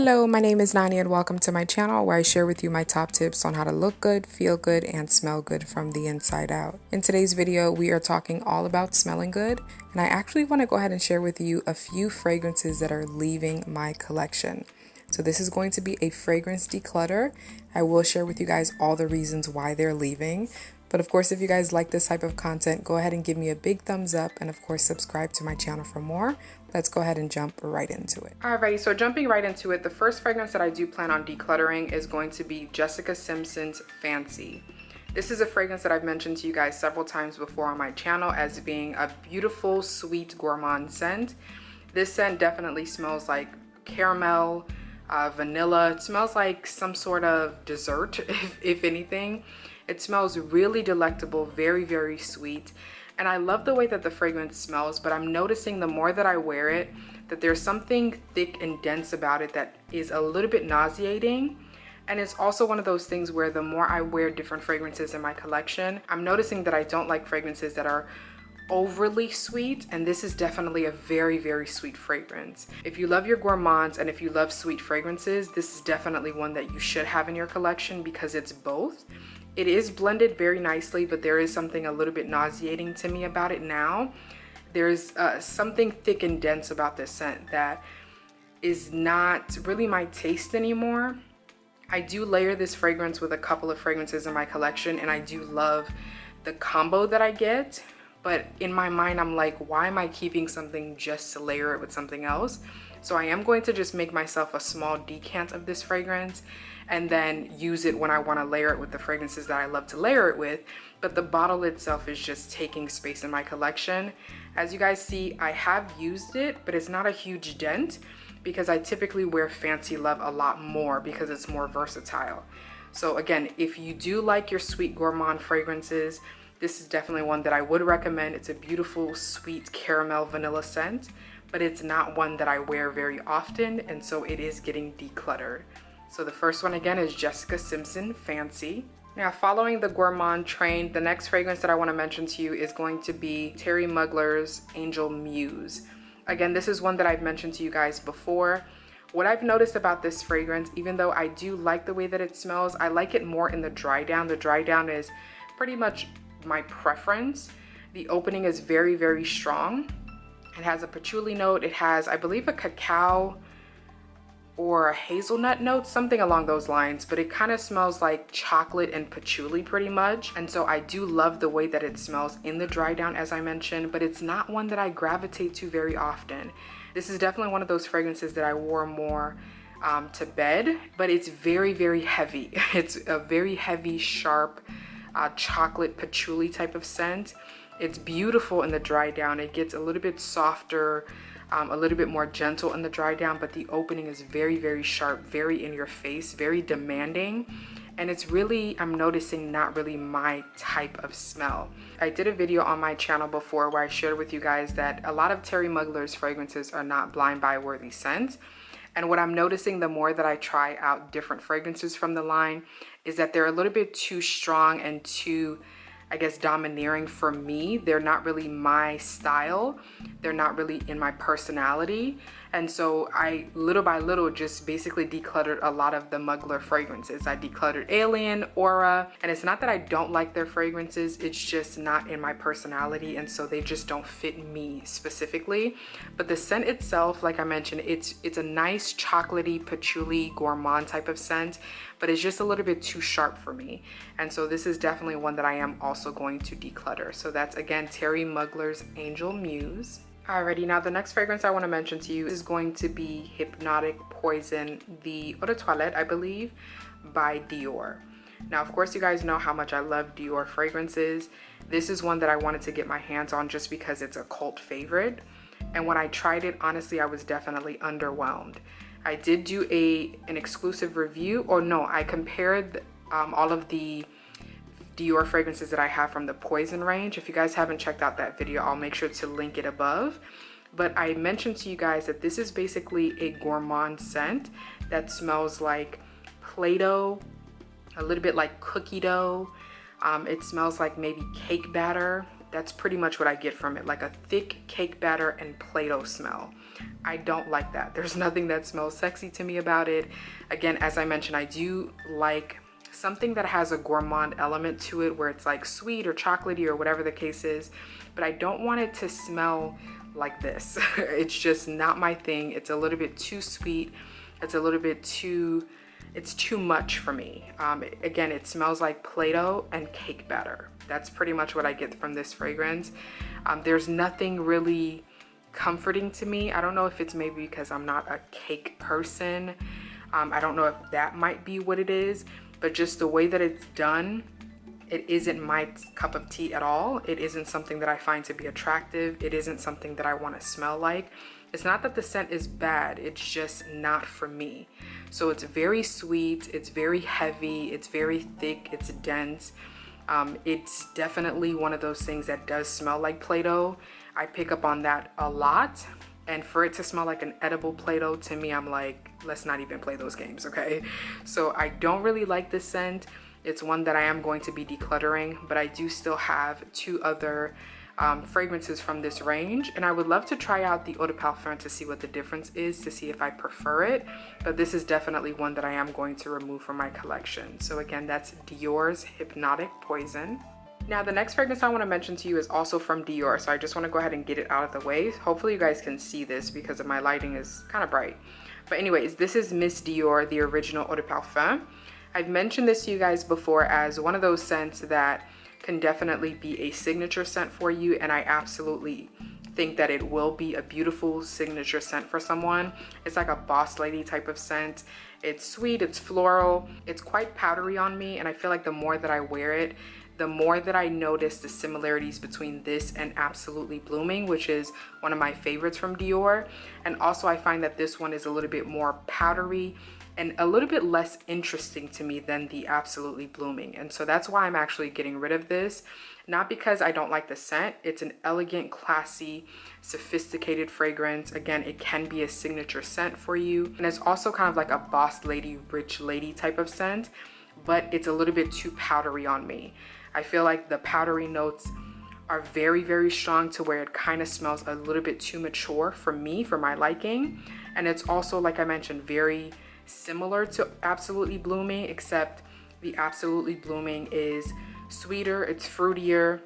Hello, my name is Nani and welcome to my channel where I share with you my top tips on how to look good, feel good, and smell good from the inside out. In today's video, we are talking all about smelling good, and I actually want to go ahead and share with you a few fragrances that are leaving my collection. So this is going to be a fragrance declutter. I will share with you guys all the reasons why they're leaving. But of course, if you guys like this type of content, go ahead and give me a big thumbs up and of course, subscribe to my channel for more. Let's go ahead and jump right into it. Alrighty, so jumping right into it, the first fragrance that I do plan on decluttering is going to be Jessica Simpson's Fancy. This is a fragrance that I've mentioned to you guys several times before on my channel as being a beautiful, sweet, gourmand scent. This scent definitely smells like caramel, vanilla. It smells like some sort of dessert, if anything. It smells really delectable, very, very sweet. And I love the way that the fragrance smells, but I'm noticing the more that I wear it, that there's something thick and dense about it that is a little bit nauseating. And it's also one of those things where the more I wear different fragrances in my collection, I'm noticing that I don't like fragrances that are overly sweet, and this is definitely a very, very sweet fragrance. If you love your gourmands and if you love sweet fragrances, this is definitely one that you should have in your collection because it's both. It is blended very nicely, but there is something a little bit nauseating to me about it now. There's something thick and dense about this scent that is not really my taste anymore. I do layer this fragrance with a couple of fragrances in my collection, and I do love the combo that I get. But in my mind, I'm like, why am I keeping something just to layer it with something else? So I am going to just make myself a small decant of this fragrance and then use it when I want to layer it with the fragrances that I love to layer it with. But the bottle itself is just taking space in my collection. As you guys see, I have used it, but it's not a huge dent because I typically wear Fancy Love a lot more because it's more versatile. So again, if you do like your sweet gourmand fragrances, this is definitely one that I would recommend. It's a beautiful, sweet caramel vanilla scent, but it's not one that I wear very often, and so it is getting decluttered. So the first one again is Jessica Simpson Fancy. Now, following the gourmand train, the next fragrance that I want to mention to you is going to be Thierry Mugler's Angel Muse. Again, this is one that I've mentioned to you guys before. What I've noticed about this fragrance, even though I do like the way that it smells, I like it more in the dry down. The dry down is pretty much my preference. The opening is very, very strong. It has a patchouli note. It has, I believe, a cacao or a hazelnut note, something along those lines, but it kind of smells like chocolate and patchouli pretty much. And so I do love the way that it smells in the dry down, as I mentioned, but it's not one that I gravitate to very often. This is definitely one of those fragrances that I wore more to bed, but it's very, very heavy. It's a very heavy, sharp, chocolate patchouli type of scent. It's beautiful in the dry down. It gets a little bit softer, a little bit more gentle in the dry down, but the opening is very, very sharp, very in your face, very demanding. And it's really, I'm noticing, not really my type of smell. I did a video on my channel before where I shared with you guys that a lot of Thierry Mugler's fragrances are not blind buy worthy scents. And what I'm noticing the more that I try out different fragrances from the line is that they're a little bit too strong and too, I guess, domineering for me. They're not really my style. They're not really in my personality. And so I, little by little, just basically decluttered a lot of the Mugler fragrances. I decluttered Alien, Aura, and it's not that I don't like their fragrances, it's just not in my personality, and so they just don't fit me specifically. But the scent itself, like I mentioned, it's a nice chocolatey, patchouli, gourmand type of scent, but it's just a little bit too sharp for me. And so this is definitely one that I am also going to declutter. So that's, again, Thierry Mugler's Angel Muse. Alrighty, now the next fragrance I want to mention to you is going to be Hypnotic Poison, the Eau de Toilette, I believe, by Dior. Now, of course, you guys know how much I love Dior fragrances. This is one that I wanted to get my hands on just because it's a cult favorite. And when I tried it, honestly, I was definitely underwhelmed. I did do an exclusive review, or no, I compared all of the Dior fragrances that I have from the Poison range. If you guys haven't checked out that video, I'll make sure to link it above. But I mentioned to you guys that this is basically a gourmand scent that smells like Play-Doh, a little bit like cookie dough. It smells like maybe cake batter. That's pretty much what I get from it, like a thick cake batter and Play-Doh smell. I don't like that. There's nothing that smells sexy to me about it. Again, as I mentioned, I do like something that has a gourmand element to it, where it's like sweet or chocolatey or whatever the case is, but I don't want it to smell like this. It's just not my thing. It's a little bit too sweet. It's a little bit too, it's too much for me. Again, it smells like Play-Doh and cake batter. That's pretty much what I get from this fragrance. There's nothing really comforting to me. I don't know if it's maybe because I'm not a cake person. I don't know if that might be what it is, but just the way that it's done, it isn't my cup of tea at all. It isn't something that I find to be attractive. It isn't something that I want to smell like. It's not that the scent is bad, it's just not for me. So it's very sweet, it's very heavy, it's very thick, it's dense. It's definitely one of those things that does smell like Play-Doh. I pick up on that a lot. And for it to smell like an edible Play-Doh, to me, I'm like, let's not even play those games, okay? So I don't really like this scent. It's one that I am going to be decluttering, but I do still have 2 other fragrances from this range, and I would love to try out the Eau de Parfum to see what the difference is, to see if I prefer it, but this is definitely one that I am going to remove from my collection. So again, that's Dior's Hypnotic Poison. Now the next fragrance I want to mention to you is also from Dior, so I just want to go ahead and get it out of the way. Hopefully you guys can see this because of my lighting is kind of bright. But anyways, this is Miss Dior, the original Eau de Parfum. I've mentioned this to you guys before as one of those scents that can definitely be a signature scent for you, and I absolutely think that it will be a beautiful signature scent for someone. It's like a boss lady type of scent. It's sweet, it's floral, it's quite powdery on me, and I feel like the more that I wear it, the more that I notice the similarities between this and Absolutely Blooming, which is one of my favorites from Dior. And also I find that this one is a little bit more powdery and a little bit less interesting to me than the Absolutely Blooming. And so that's why I'm actually getting rid of this. Not because I don't like the scent. It's an elegant, classy, sophisticated fragrance. Again, it can be a signature scent for you. And it's also kind of like a boss lady, rich lady type of scent, but it's a little bit too powdery on me. I feel like the powdery notes are very, very strong to where it kind of smells a little bit too mature for me, for my liking. And it's also, like I mentioned, very similar to Absolutely Blooming, except the Absolutely Blooming is sweeter, it's fruitier,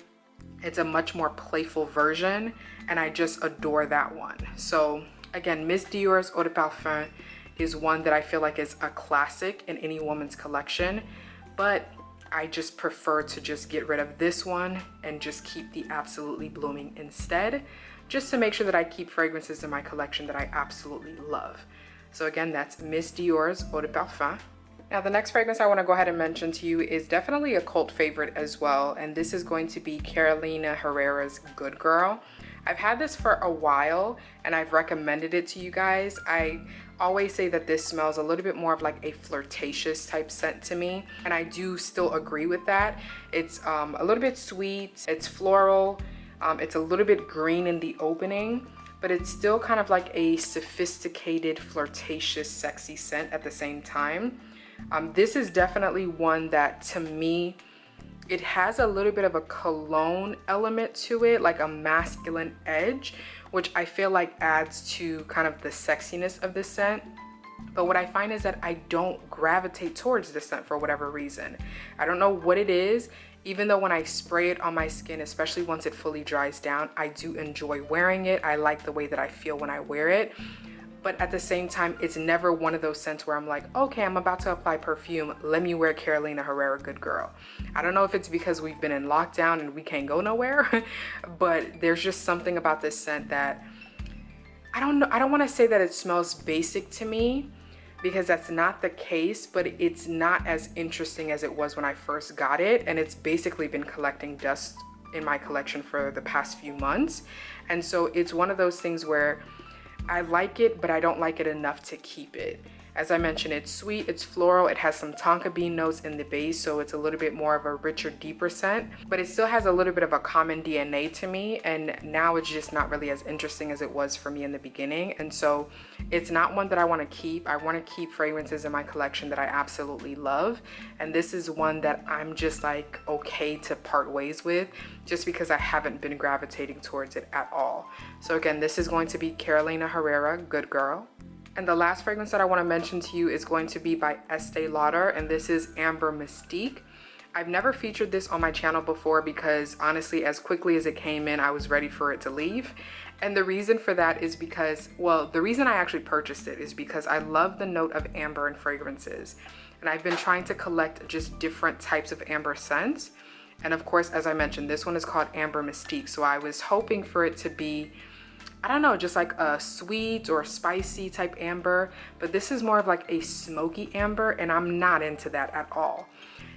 it's a much more playful version, and I just adore that one. So again, Miss Dior's Eau de Parfum is one that I feel like is a classic in any woman's collection, but I just prefer to just get rid of this one and just keep the Absolutely Blooming instead, just to make sure that I keep fragrances in my collection that I absolutely love. So again, that's Miss Dior's Eau de Parfum. Now the next fragrance I want to go ahead and mention to you is definitely a cult favorite as well, and this is going to be Carolina Herrera's Good Girl. I've had this for a while and I've recommended it to you guys. I always say that this smells a little bit more of like a flirtatious type scent to me, and I do still agree with that. It's a little bit sweet, it's floral, it's a little bit green in the opening, but it's still kind of like a sophisticated, flirtatious, sexy scent at the same time. This is definitely one that, to me, it has a little bit of a cologne element to it, like a masculine edge, which I feel like adds to kind of the sexiness of this scent. But what I find is that I don't gravitate towards this scent for whatever reason. I don't know what it is, even though when I spray it on my skin, especially once it fully dries down, I do enjoy wearing it. I like the way that I feel when I wear it. But at the same time, it's never one of those scents where I'm like, okay, I'm about to apply perfume, let me wear Carolina Herrera Good Girl. I don't know if it's because we've been in lockdown and we can't go nowhere, but there's just something about this scent that, I don't know, I don't want to say that it smells basic to me, because that's not the case, but it's not as interesting as it was when I first got it. And it's basically been collecting dust in my collection for the past few months. And so it's one of those things where I like it, but I don't like it enough to keep it. As I mentioned, it's sweet, it's floral, it has some tonka bean notes in the base, so it's a little bit more of a richer, deeper scent, but it still has a little bit of a common DNA to me, and now it's just not really as interesting as it was for me in the beginning. And so it's not one that I want to keep. I want to keep fragrances in my collection that I absolutely love, and this is one that I'm just like okay to part ways with, just because I haven't been gravitating towards it at all. So again, this is going to be Carolina Herrera, Good Girl. And the last fragrance that I want to mention to you is going to be by Estee Lauder, and this is Amber Mystique. I've never featured this on my channel before because honestly, as quickly as it came in, I was ready for it to leave. And the reason for that is because, well, the reason I actually purchased it is because I love the note of amber in fragrances. And I've been trying to collect just different types of amber scents. And of course, as I mentioned, this one is called Amber Mystique. So I was hoping for it to be, I don't know, just like a sweet or spicy type amber, but this is more of like a smoky amber, and I'm not into that at all.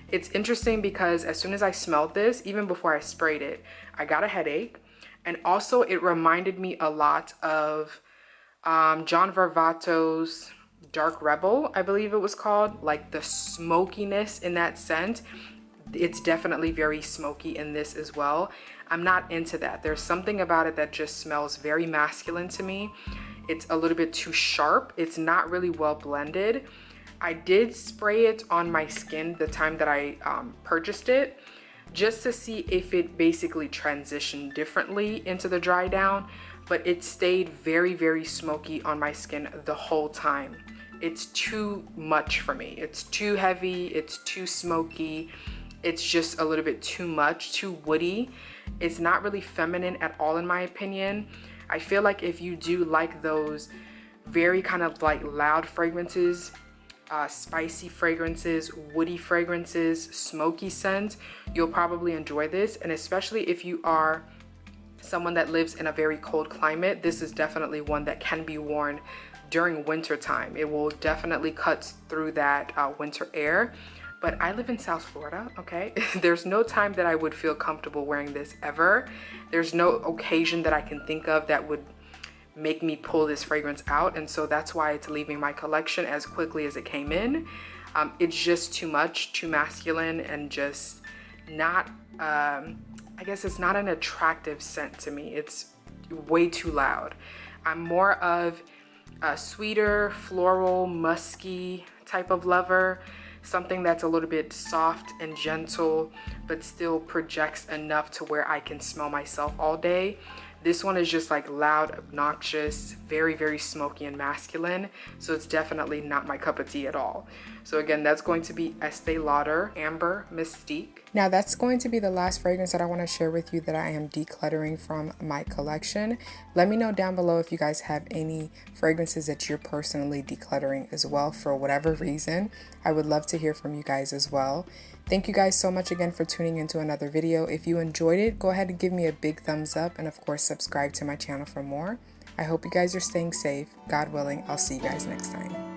It's interesting because as soon as I smelled this, even before I sprayed it, I got a headache, and also it reminded me a lot of John Varvatos' Dark Rebel, I believe it was called, like the smokiness in that scent. It's definitely very smoky in this as well. I'm not into that. There's something about it that just smells very masculine to me. It's a little bit too sharp. It's not really well blended. I did spray it on my skin the time that I purchased it, just to see if it basically transitioned differently into the dry down, but it stayed very, very smoky on my skin the whole time. It's too much for me. It's too heavy, it's too smoky. It's just a little bit too much, too woody. It's not really feminine at all in my opinion. I feel like if you do like those very kind of like loud fragrances, spicy fragrances, woody fragrances, smoky scents, you'll probably enjoy this. And especially if you are someone that lives in a very cold climate, this is definitely one that can be worn during winter time. It will definitely cut through that winter air. But I live in South Florida, okay? There's no time that I would feel comfortable wearing this ever. There's no occasion that I can think of that would make me pull this fragrance out. And so that's why it's leaving my collection as quickly as it came in. It's just too much, too masculine, and just not, I guess it's not an attractive scent to me. It's way too loud. I'm more of a sweeter, floral, musky type of lover. Something that's a little bit soft and gentle, but still projects enough to where I can smell myself all day. This one is just like loud, obnoxious, very, very smoky and masculine. So it's definitely not my cup of tea at all. So again, that's going to be Estee Lauder Amber Mystique. Now that's going to be the last fragrance that I want to share with you that I am decluttering from my collection. Let me know down below if you guys have any fragrances that you're personally decluttering as well for whatever reason. I would love to hear from you guys as well. Thank you guys so much again for tuning into another video. If you enjoyed it, go ahead and give me a big thumbs up, and of course subscribe to my channel for more. I hope you guys are staying safe. God willing, I'll see you guys next time.